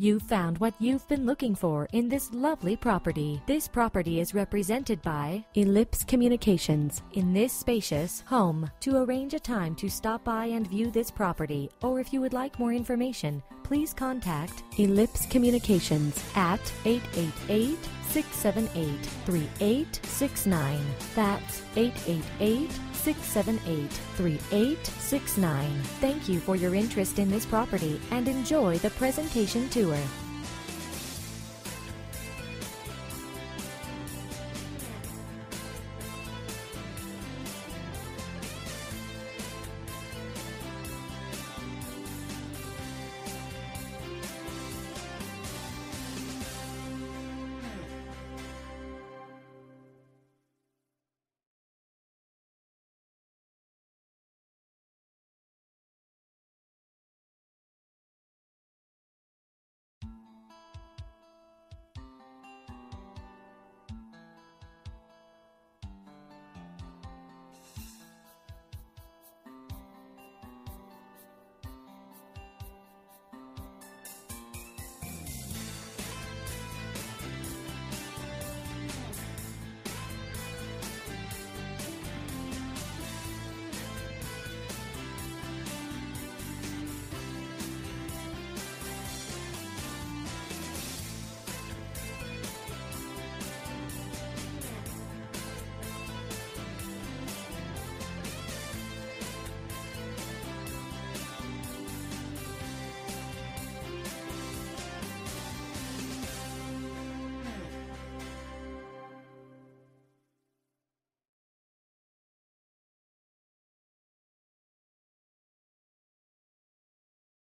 You found what you've been looking for in this lovely property. This property is represented by Ellipse Communications. In this spacious home, to arrange a time to stop by and view this property, or if you would like more information, please contact Ellipse Communications at 888-678-3869. That's 888-678-3869. Thank you for your interest in this property and enjoy the presentation tour.